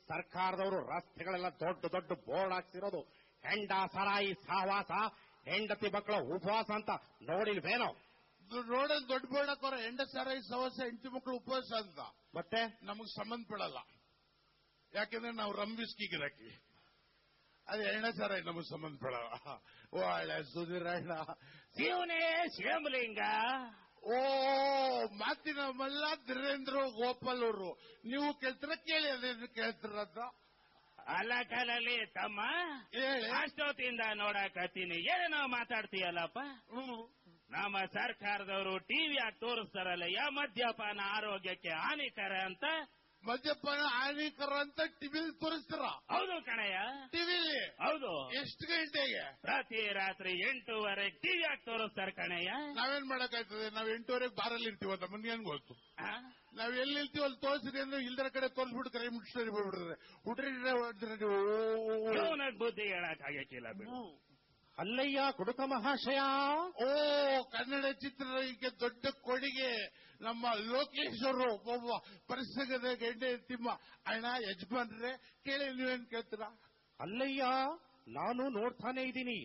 ಸರ್ಕಾರದವರು ರಸ್ತೆಗಳೆಲ್ಲ ದೊಡ್ಡ ದೊಡ್ಡ ಬೋರ್ಡ್ ಹಾಕ್ಸಿರೋದು ಹೆಂಡ ಸರಾಯಿ ಸಹವಾಸ ಹೆಂಡತಿ ಮಕ್ಕಳ ಉಪವಾಸ ಅಂತ ನೋಡಿಲ್ವೇನೋ? ರೋಡಲ್ಲಿ ದೊಡ್ಡ ಬೋರ್ಡ್ ಹಾಕೋರ ಹೆಂಡ ಸರಾಯಿ ಸಹವಾಸ ಹೆಂಡತಿ ಮಕ್ಕಳು ಉಪವಾಸ ಅಂತ. ಮತ್ತೆ ನಮಗ್ ಸಂಬಂಧ ಪಡಲ್ಲ, ಯಾಕೆಂದ್ರೆ ನಾವು ರಂಬಿಸ್ಕಿ ಗಿರಾಕಿ. ಅದು ಎಣ್ಣೆ ಸರಾಯಿ ನಮಗ್ ಸಂಬಂಧ ಪಡಲ್ಲ. ಒಳ್ಳೆ ಸುಧೀರಣ್ಣ ಶಿವನೇ ಶಿವಲಿಂಗ. ಓ ಮಾತಿನ ಮಲ್ಲ ಧೀರೇಂದ್ರ ಗೋಪಾಲ್ ಅವರು. ನೀವು ಕೇಳ್ತೀರ ಕೇಳಿ, ಅದೇನು ಕೇಳ್ತಿರತ್ತ? ಅಲ್ಲ ಕಲಲಿ ತಮ್ಮ, ಅಷ್ಟೊತ್ತಿಂದ ನೋಡಕತ್ತೀನಿ, ಏನೋ ಮಾತಾಡ್ತೀಯಲ್ಲಪ್ಪ. ನಮ್ಮ ಸರ್ಕಾರದವರು ಟಿವಿ ಆಗಿ ತೋರಿಸ್ತಾರಲ್ಲ, ಮದ್ಯಪಾನ ಆರೋಗ್ಯಕ್ಕೆ ಹಾನಿಕರ ಅಂತ. ಮದ್ಯಪಾನ ಹಾನಿಕರ ಅಂತ ಟಿವಿಲಿ ತೋರಿಸ್ತಾರ? ಹೌದು ಕಣಯ್ಯ, ಟಿವಿಲಿ. ಹೌದು. ಎಷ್ಟು ಗಂಟೆಗೆ? ಪ್ರತಿ ರಾತ್ರಿ 8:30 ಟಿವಿ ಆಗಿ ತೋರಿಸ್ತಾರೆ ಕಣಯ್ಯ. ನಾವೇನ್ ಮಾಡಕ್ಕಾಯ್ತದೆ? ನಾವ್ 8:30 ಬಾರಲ್ಲಿ ಇರ್ತೀವಲ್ಲ, ನಮ್ಗೇನ್ ಗೊತ್ತು? ನಾವ್ ಎಲ್ಲಿ ಇರ್ತೀವಿ ಅಲ್ಲಿ ತೋರಿಸಿರಿ ಅಂದ್ರೆ ಇಲ್ದರ ಕಡೆ ತೋರಿಸ್ಬಿಟ್ಟು ಕೈ ಮುಟ್ಸ್ರಿ ಬಿಡ್ಬಿಡ್ರೆ ಹುಡ್ರಿ ಬುದ್ಧಿ ಹೇಳಕ್ ಆಗಕ್ಕಿಲ್ಲ ಬಿಡು. ಅಲ್ಲಯ್ಯ ಕುಡುಕ ಮಹಾಶಯ. ಓ ಕನ್ನಡ ಚಿತ್ರರಂಗಕ್ಕೆ ದೊಡ್ಡ ಕೊಡುಗೆ ನಮ್ಮ ಲೋಕೇಶ್ ಅವರು. ಒಬ್ಬ ಪರಿಸರದ ಗೆಡ್ಡೆ ತಿಮ್ಮ. ಅಣ್ಣ ಯಜಮಾನ್ರೆ ಕೇಳಿ, ನೀವೇನ್ ಕೇಳ್ತೀರಾ? ಅಲ್ಲಯ್ಯ ನಾನು ನೋಡ್ತಾನೆ ಇದ್ದೀನಿ.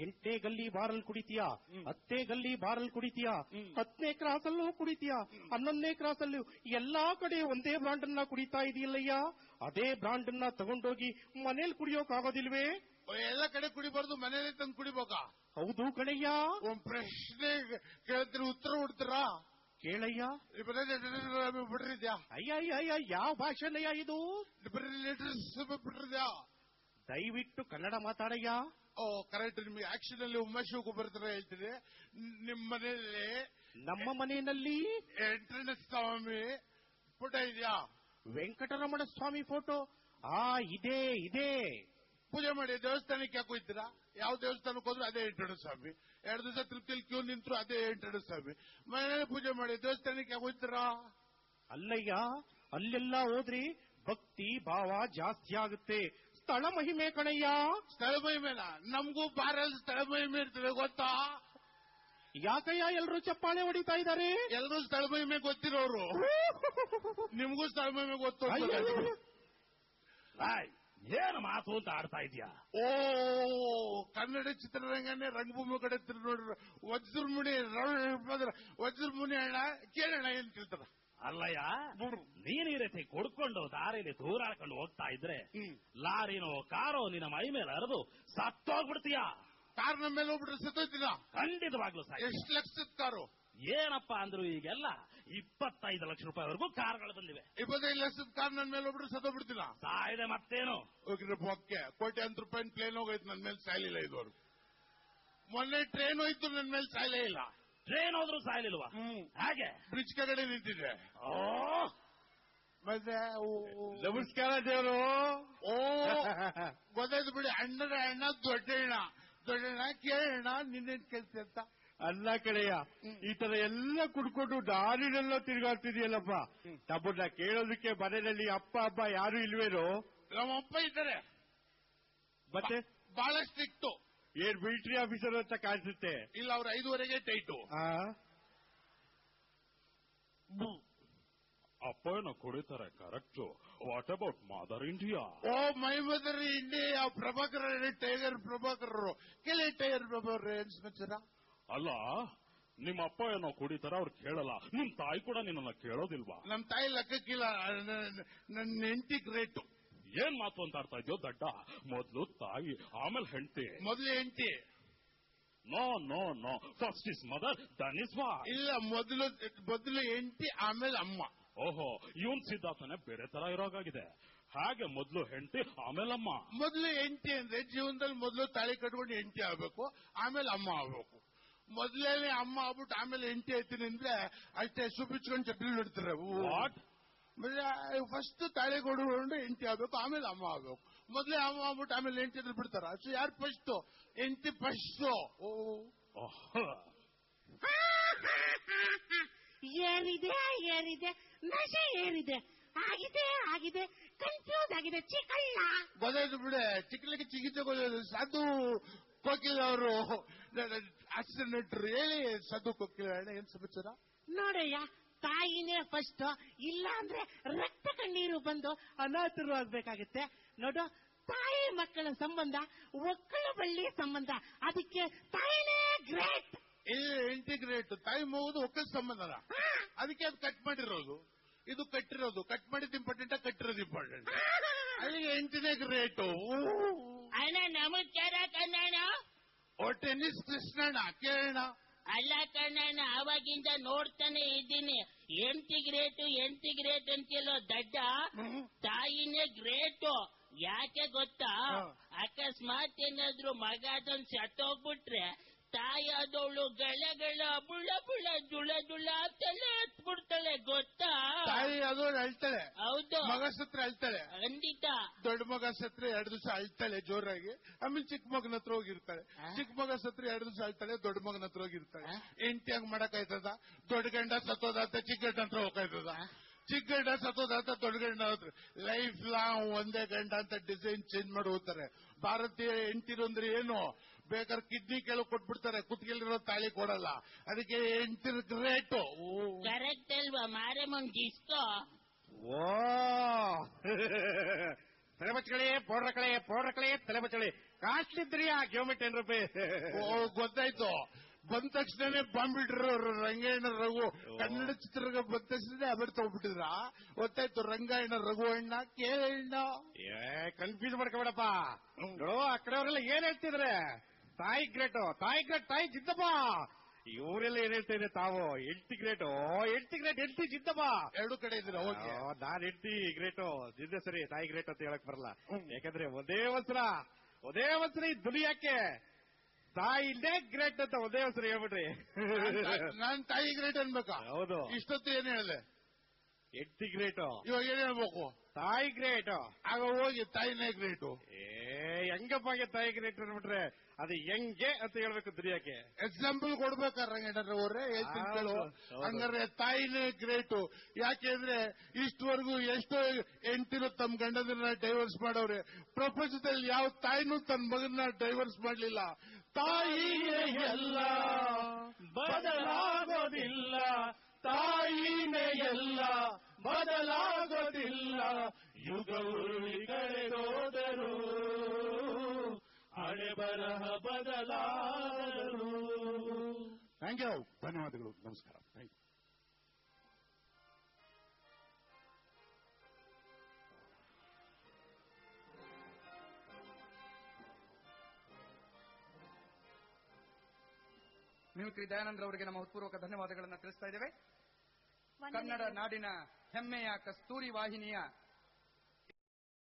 8ನೇ ಗಲ್ಲಿ ಬಾರಲ್ ಕುಡಿತೀಯಾ, 10ನೇ ಗಲ್ಲಿ ಬಾರಲ್ ಕುಡಿತೀಯಾ, 10ನೇ ಕ್ರಾಸಲ್ಲೂ ಕುಡಿತೀಯಾ, 11ನೇ ಕ್ರಾಸಲ್ಲೂ ಎಲ್ಲಾ ಕಡೆ ಒಂದೇ ಬ್ರಾಂಡ್ ಅನ್ನ ಕುಡಿತಾ ಇದೆಯಲ್ಲಯ್ಯ. ಅದೇ ಬ್ರಾಂಡ್ ಅನ್ನ ತಗೊಂಡೋಗಿ ಮನೇಲಿ ಕುಡಿಯೋಕಾಗೋದಿಲ್ವೇ? ಎಲ್ಲ ಕಡೆ ಕುಡಿಬಾರ್ದು, ಮನೇಲಿ ತಂದು ಕುಡಿಬೇಕಾ? ಹೌದು ಕಣಯ್ಯ. ಒಂದ್ ಪ್ರಶ್ನೆ ಕೇಳ್ತೀರಿ, ಉತ್ತರ ಕೊಡ್ತೀರಾ? ಕೇಳಯ್ಯ. ಬಿಡ್ರಿದ್ಯಾ? ಅಯ್ಯ ಯಾವ ಭಾಷೆನಯ್ಯ ಇದು? ಬಿಡ್ರಿದ್ಯಾ? ದಯವಿಟ್ಟು ಕನ್ನಡ ಮಾತಾಡಯ್ಯ. ಓ ಕರೆಕ್ಟ್. ನಿಮ್ಗೆ ಆಕ್ಷನ್ ಅಲ್ಲಿ ಉಮಾಶಿವಕುಮಾರ್ ತರ ಹೇಳ್ತೀರಿ. ನಿಮ್ಮ ಮನೆಯಲ್ಲಿ, ನಮ್ಮ ಮನೆಯಲ್ಲಿ ವೆಂಕಟರಮಣ ಸ್ವಾಮಿ ಫೋಟೋ ಇದೆಯಾ? ವೆಂಕಟರಮಣ ಸ್ವಾಮಿ ಫೋಟೋ ಇದೆ ಇದೆ. ಪೂಜೆ ಮಾಡಿ ದೇವಸ್ಥಾನಕ್ಕೆ ಯಾಕೆ ಹೋಗ್ತೀರಾ? ಯಾವ ದೇವಸ್ಥಾನಕ್ಕೆ ಹೋದ್ರು ಅದೇ ವೆಂಕಟರಮಣ ಸ್ವಾಮಿ. 2 ದಿವಸ ತೃಪ್ತಿಲಿ ಕ್ಯೂ ನಿಂತರು ಅದೇ ವೆಂಕಟರಮಣ ಸ್ವಾಮಿ. ಮನೆಯಲ್ಲಿ ಪೂಜೆ ಮಾಡಿ ದೇವಸ್ಥಾನಕ್ಕೆ ಯಾಕೆ ಹೋಗ್ತೀರಾ? ಅಲ್ಲಯ್ಯ, ಅಲ್ಲೆಲ್ಲ ಹೋದ್ರಿ ಭಕ್ತಿ ಭಾವ ಜಾಸ್ತಿ ಆಗುತ್ತೆ. ಸ್ಥಳ ಮಹಿಮೆ ಕಣಯ್ಯ. ಸ್ಥಳ ಮಹಿಮೆನ? ನಮಗೂ ಬಾರಲ್ಲಿ ಸ್ಥಳ ಮಹಿಮೆ ಇರ್ತದೆ ಗೊತ್ತಾ? ಯಾಕಯ್ಯ ಎಲ್ರು ಚಪ್ಪಾಳೆ ಹೊಡಿತಾ ಇದ್ದಾರೆ? ಎಲ್ಲರೂ ಸ್ಥಳ ಮಹಿಮೆ ಗೊತ್ತಿರೋರು. ನಿಮಗೂ ಸ್ಥಳ ಮಹಿಮೆ ಗೊತ್ತು. ಏನು ಮಾತು ಅಂತ ಆಡ್ತಾ ಇದೆಯಾ? ಓ ಕನ್ನಡ ಚಿತ್ರರಂಗನೇ ರಂಗಭೂಮಿ ಕಡೆ ನೋಡ್ರಿ. ವಜ್ರಮುನಿ ಅಣ್ಣ ಕೇಳೋಣ ಏನ್ ತಿಳ್ತಾರ? ಅಲ್ಲಯ್ಯ, ನೀನ್ ಈ ರೀತಿ ಕುಡ್ಕೊಂಡು ದಾರಿಲಿ ದೂರಾಡ್ಕೊಂಡು ಹೋಗ್ತಾ ಇದ್ರೆ ಲಾರಿನೋ ಕಾರೋ ನಿನ್ನ ಮೈ ಮೇಲೆ ಹರಿದು ಸತ್ತೋಗ್ಬಿಡ್ತೀಯ. ಕಾರ್ ನಮ್ಮ ಮೇಲೆ ಹೋಗ್ಬಿಟ್ರೆ ಸತ್ತೋಯ್ತೀನ? ಖಂಡಿತವಾಗ್ಲೂ ಸರ್. ಎಷ್ಟು ಲಕ್ಷದ ಕಾರು? ಏನಪ್ಪಾ ಅಂದ್ರು ಈಗೆಲ್ಲ 25 ಲಕ್ಷ ರೂಪಾಯಿವರೆಗೂ ಕಾರ್ಗಳು ಬಂದಿವೆ. 25 ಲಕ್ಷದ ಕಾರ್ ನನ್ನ ಮೇಲೆ ಹೋಗ್ಬಿಟ್ರೆ ಸತ್ತೋಗ್ಬಿಡ್ತೀನ? ಸಾಯಿದೆ ಮತ್ತೇನು? ಹೋಗಿದ್ರೆ ಬೊಕ್ಕೆ ಕೋಟ್ಯಾಂತರ ರೂಪಾಯಿ ಪ್ಲೇನ್ ಹೋಗೈತೆ, ನನ್ನ ಮೇಲೆ ಸಾಯ್ಲಿಲ್ಲ ಇದುವರೆಗೂ. ಮೊನ್ನೆ ಟ್ರೈನ್ ಹೋಯ್ತು, ನನ್ನ ಮೇಲೆ ಸಾಯ್ಲೇ ಇಲ್ಲ. ಟ್ರೈನ್ ಹೋದ್ರು ಸಾಯ್ಲಿಲ್ವಾ? ಹಾಗೆ ಬ್ರಿಡ್ಜ್ ಕೆಳಗಡೆ ನಿಂತಿದೆ. ಮತ್ತೆ ನಮಸ್ಕಾರ ದೇವರು. ಓ ಗೊತ್ತಾಯ್ತು ಬಿಡಿ. ಅಣ್ಣನ ಅಣ್ಣ ದೊಡ್ಡಣ್ಣ. ದೊಡ್ಡಣ್ಣ ಕೇಳೋಣ, ನಿನ್ನೇನ್ ಕೇಳ್ತಿ ಅಂತ? ಅಲ್ಲ ಕಡೆಯ, ಈ ತರ ಎಲ್ಲ ಕುಡ್ಕೊಂಡು ದಾರಿನೆಲ್ಲ ತಿರುಗಾಡ್ತಿದ್ಯಲ್ಲಪ್ಪ. ತಮ್ಮನ್ನ ಕೇಳೋದಕ್ಕೆ ಮನೆಯಲ್ಲಿ ಅಪ್ಪ ಅಬ್ಬ ಯಾರು ಇಲ್ವೇನೋ? ನಮ್ಮಪ್ಪ ಇದ್ದಾರೆ. ಮತ್ತೆ ಬಹಳ ಸ್ಟ್ರಿಕ್ಟು. ಏನ್ ಮಿಲಿಟರಿ ಆಫೀಸರ್ ಅಂತ ಕಾಣಿಸುತ್ತೆ. ಇಲ್ಲ, ಅವ್ರು 5:30ಗೆ ಟೈಟು. ಅಪ್ಪನ ಕುಡಿತಾರೆ correct. What about Mother India? Oh my Mother India. Prabhakar tiger Prabhakar. ಕೇಳಿ ಟೈಗರ್ ಪ್ರಭಾಕರ್ ಏನ್ ಸಮಾಚಾರ? ಅಲ್ಲ, ನಿಮ್ಮ ಅಪ್ಪ ಏನೋ ಕುಡಿತಾರ, ಅವ್ರು ಕೇಳಲ್ಲ. ನಿಮ್ ತಾಯಿ ಕೂಡ ನಿನ್ನ ಕೇಳೋದಿಲ್ವಾ? ನಮ್ ತಾಯಿ ಲೆಕ್ಕಕ್ಕಿಲ್ಲ. ನನ್ನ ಹೆಂಡತಿ ಗ್ರೇಟು. ಏನ್ ಮಾತು ಅಂತ ಆಡ್ತಾ ಇದೆಯೋ ದಡ್ಡ? ಮೊದ್ಲು ತಾಯಿ, ಆಮೇಲೆ ಹೆಂಡತಿ. ಮೊದಲು ಹೆಂಡತಿ. No no no, first is mother, then is wife. ಇಲ್ಲ, ಮೊದಲು ಹೆಂಡತಿ ಆಮೇಲೆ ಅಮ್ಮ. ಓಹೋ, ಇವನ್ ಸಿದ್ಧಾರ್ಥನೆ ಬೇರೆ ತರ ಇರೋಗಾಗಿದೆ. ಹಾಗೆ ಮೊದಲು ಹೆಂಡತಿ ಆಮೇಲೆ ಅಮ್ಮ. ಮೊದಲು ಹೆಂಡತಿ ಅಂದ್ರೆ ಜೀವನದಲ್ಲಿ ಮೊದಲು ತಾಳಿ ಕಟ್ಕೊಂಡು ಹೆಂಡತಿ ಆಗ್ಬೇಕು, ಆಮೇಲೆ ಅಮ್ಮ ಆಗ್ಬೇಕು. ಮೊದಲೇ ಅಮ್ಮ ಆಗ್ಬಿಟ್ಟು ಆಮೇಲೆ ಹೆಂಡತಿ ಆಯ್ತೀನಿ ಅಂದ್ರೆ ಅಷ್ಟೇ ಸುಬ್ಬಿಚ್ಕೊಂಡು ಚಪ್ಪಲಿ ಬಿಡ್ತಾರೆ. ಫಸ್ಟ್ ತಾಳಿ ಕೊಡ್ಕೊಂಡು ಹೆಂಡತಿ ಆಗ್ಬೇಕು, ಆಮೇಲೆ ಅಮ್ಮ ಆಗ್ಬೇಕು. ಮೊದಲೇ ಅಮ್ಮ ಆಗ್ಬಿಟ್ಟು ಆಮೇಲೆ ಹೆಂಡತಿ ಅಂದ್ರೆ ಬಿಡ್ತಾರ. ಸೊ ಯಾರು ಫಸ್ಟ್? ಹೆಂಡತಿ ಫಸ್ಟ್. ಏರಿದೆ ನಶೆ ಏರಿದೆ, ಆಗಿದೆ ಕನ್ಫ್ಯೂಸ್ ಆಗಿದೆ. ಚಿಕ್ಕಳ್ಳ ಗೊತ್ತಾಯ್ತು ಬಿಡೆ. ಚಿಕ್ಕಲಿಗೆ ಚಿಕಿತ್ಸೆ ಗೊತ್ತಾಯ್ತು. ಸಾಧು ಕೋಕಿಲ ಅವರು ಹಾಸ್ಯ ನಟರು. ಹೇಳಿ ಸಾಧು ಕೋಕಿಲ ಏನ್ ಸಮಾಚಾರ? ನೋಡಯ್ಯ, ತಾಯಿನೇ ಫಸ್ಟ್, ಇಲ್ಲ ಅಂದ್ರೆ ರಕ್ತ ಕಣ್ಣೀರು ಬಂದು ಅನಾಥರು ಆಗ್ಬೇಕಾಗುತ್ತೆ. ನೋಡು, ತಾಯಿ ಮಕ್ಕಳ ಸಂಬಂಧ ಒಕ್ಕಲ ಬಳ್ಳಿ ಸಂಬಂಧ, ಅದಕ್ಕೆ ತಾಯಿನೇ ಗ್ರೇಟ್. ಇಂಟಿಗ್ರೇಟ್ ತಾಯಿ ಮಗುದು ಒಕ್ಕಲ್ ಸಂಬಂಧನ, ಅದಕ್ಕೆ ಅದು ಕಟ್ ಮಾಡಿರೋದು. ಇದು ಕಟ್ಟಿರೋದು, ಕಟ್ ಮಾಡಿದ್ದು ಇಂಪಾರ್ಟೆಂಟ್, ಕಟ್ಟಿರೋದು ಇಂಪಾರ್ಟೆಂಟ್. ಅಲ್ಲಿಗೆ ಇಂಟಿಗ್ರೇಟು. ಅಣ್ಣ ನಮಸ್ಕಾರ ಕಣ್ಣಣ್ಣ. ಓ ಟೆನ್ನಿಸ್ ಕೃಷ್ಣಣ್ಣ ಕೇಳೋಣ. ಅಲ್ಲ ಕಣ್ಣಣ್ಣ, ಅವಾಗಿಂದ ನೋಡ್ತಾನೆ ಇದ್ದೀನಿ ಎಂಟಿ ಗ್ರೇಟ್ ಅಂತೆಲ್ಲೋ ದಡ್ಡ. ತಾಯಿನೇ ಗ್ರೇಟು. ಯಾಕೆ ಗೊತ್ತಾ? ಅಕಸ್ಮಾತ್ ಏನಾದ್ರು ಮಗ ಅದೊಂದು ಸತ್ತೋಗ್ಬಿಟ್ರೆ ತಾಯಿ ಆದವಳು ಗಳ ಬುಳ ಜುಳ ಅಂತೆಲ್ಲ ಹತ್ಬಿಡ್ತಾಳೆ, ಗೊತ್ತಾ? ತಾಯಿ ಆದವಳು ಅಳ್ತಾಳೆ. ಹೌದು. ಮಗ ಸತ್ರ ಅಳ್ತಾಳೆ. ಖಂಡಿತ. ದೊಡ್ಡ ಮಗ ಸತ್ರ 2 ದಿವಸ ಅಳ್ತಾಳೆ ಜೋರಾಗಿ. ಆಮೇಲೆ ಚಿಕ್ಕ ಮಗನ ಹತ್ರ ಹೋಗಿರ್ತಾಳೆ. ಚಿಕ್ಕ ಮಗ ಸತ್ರ 2 ದಿವಸ ಅಳ್ತಾಳೆ, ದೊಡ್ಡ ಮಗನ ಹತ್ರ ಹೋಗಿರ್ತಾಳೆ. ಹೆಂಡತಿಯಾಗ ಮಾಡಕ್ಕಾಯ್ತದ? ದೊಡ್ಡ ಗಂಡ ಸತ್ತೋದ ಅಂತ ಚಿಕ್ಕ ಗಂಡ ಹತ್ರ ಹೋಗ್ತಾಯ್ತದ? ಚಿಕ್ಕ ಗಂಡ ಸತ್ತೋದ ಅಂತ ದೊಡ್ಡ ಗಂಡ ಹತ್ರ. ಲೈಫ್ ಲಾಂಗ್ ಒಂದೇ ಗಂಡ ಅಂತ ಡಿಸೈನ್ ಚೇಂಜ್ ಮಾಡಿ ಹೋಗ್ತಾರೆ. ಭಾರತೀಯ ಹೆಂಡತಿರು ಅಂದ್ರೆ ಏನು? ಬೇಕಾದ್ರೆ ಕಿಡ್ನಿ ಕೆಳಗೆ ಕೊಟ್ಬಿಡ್ತಾರೆ, ಕುತ್ತಿಗೆಲಿರೋ ತಾಳಿ ಕೊಡಲ್ಲ. ಅದಕ್ಕೆ ಹೆಂಡತಿರು ಗ್ರೇಟು. ಕರೆಕ್ಟ್ ಅಲ್ವಾ ಮಾರಮ್ಮನ್ ಡಿಸ್ಕೋ? ಓ ತಲೆಬಚ್ಚಗಳೇ, ಪೌಡ್ರಕಳೆ ತಲೆಬಚ್ಚಳಿ ಕಾಸ್ಟ್ಲಿದ್ರಿ ಆ ಕಿಲೋಮೀಟರ್ 10 ರೂಪಾಯಿ. ಗೊತ್ತಾಯ್ತು. ಬಂದ ತಕ್ಷಣನೇ ಬಾಂಬಿಟ್ರು ರಂಗಾಯಣ ರಘು. ಕನ್ನಡ ಚಿತ್ರರಂಗ ಬಂದ ತಕ್ಷಣ ಅದ್ರ ತಗೊಂಡ್ಬಿಟ್ಟಿದ್ರ. ಗೊತ್ತಾಯ್ತು, ರಂಗಾಯಣ ರಘು ಅಣ್ಣ ಕೇಳಣ್ಣ. ಕನ್ಫ್ಯೂಸ್ ಮಾಡ್ಕೋಬೇಡಪ್ಪ. ನೋಡು, ಆ ಕಡೆಯವರೆಲ್ಲ ಏನ್ ಹೇಳ್ತಿದ್ರೆ ತಾಯಿ ಗ್ರೇಟು, ತಾಯಿ ಜಿದ್ದಪ್ಪ. ಇವರೆಲ್ಲ ಏನ್ ಹೇಳ್ತಾ ಇದ್ರೆ ತಾವು ಹೆಂಡತಿ ಗ್ರೇಟು, ಹೆಂಡತಿ ಜಿದ್ದಪ್ಪ. 2 ಕಡೆ ಇದ್ದೀರಾ? ನಾನ್ ಹೆಂಡತಿ ಗ್ರೇಟು, ಜಿದ್ದೆ ಸರಿ, ತಾಯಿ ಗ್ರೇಟ್ ಅಂತ ಹೇಳಕ್ ಬರಲ್ಲ. ಯಾಕಂದ್ರೆ ಒಂದೇ ಒಂದ್ಸರಿ ಈ ದುನಿಯಾಕ್ಕೆ ತಾಯಿನೇ ಗ್ರೇಟ್ ಅಂತ ಒಂದೇ ಒಂದ್ಸರಿ ಹೇಳ್ಬಿಟ್ರಿ. ನಾನ್ ತಾಯಿ ಗ್ರೇಟ್ ಅನ್ಬೇಕಾ? ಹೌದು. ಇಷ್ಟೊತ್ತು ಏನ್ ಹೇಳಿದೆ? ಹೆಂಡತಿ ಗ್ರೇಟು. ಇವಾಗ ಏನ್ ಹೇಳ್ಬೇಕು? ತಾಯಿ ಗ್ರೇಟು. ಆಗ ಹೋಗಿ ತಾಯಿನೇ ಗ್ರೇಟು. ಹೆಂಗಪ್ಪಾಗೆ ತಾಯಿ ಗ್ರೇಟ್ ಅಂದ್ಬಿಟ್ರೆ ಅದು ಹೆಂಗೆ ಅಂತ ಹೇಳ್ಬೇಕು ದುನಿಯಾಕ್ಕೆ. ಎಕ್ಸಾಂಪಲ್ ಕೊಡ್ಬೇಕಾರಂಗೇನವ್ರೆ? ಹೇಳ್ತೀನಿ ಕೇಳು. ಹಂಗಾರೆ ತಾಯಿನೇ ಗ್ರೇಟು. ಯಾಕೆಂದ್ರೆ ಇಷ್ಟವರೆಗೂ ಎಷ್ಟೋ ಹೆಂಡತಿರು ತಮ್ಮ ಗಂಡನ ಡೈವರ್ಸ್ ಮಾಡವ್ರೆ. ಪ್ರಪಂಚದಲ್ಲಿ ಯಾವ ತಾಯಿನೂ ತನ್ನ ಮಗನ ಡೈವರ್ಸ್ ಮಾಡ್ಲಿಲ್ಲ. ತಾಯಿನೇ ಎಲ್ಲ, ಬದಲಾಗೋದಿಲ್ಲ. ತಾಯಿನೇ ಎಲ್ಲ, ಬದಲಾಗೋದಿಲ್ಲ. ಯುಗ ಉರುಳಿ ಕಳೆದೋದರು, ಹಣೆ ಬರಹ ಬದಲಾದರು. ಥ್ಯಾಂಕ್ ಯು, ಧನ್ಯವಾದಗಳು, ನಮಸ್ಕಾರ. Thank you. ಮಿಮಿಕ್ರಿ ದಯಾನಂದ್ರ ಅವರಿಗೆ ನಮ್ಮ ಹೃತ್ಪೂರ್ವಕ ಧನ್ಯವಾದಗಳನ್ನು ತಿಳಿಸ್ತಾ ಇದ್ದೇವೆ. ಕನ್ನಡ ನಾಡಿನ ಹೆಮ್ಮೆಯ ಕಸ್ತೂರಿ ವಾಹಿನಿಯ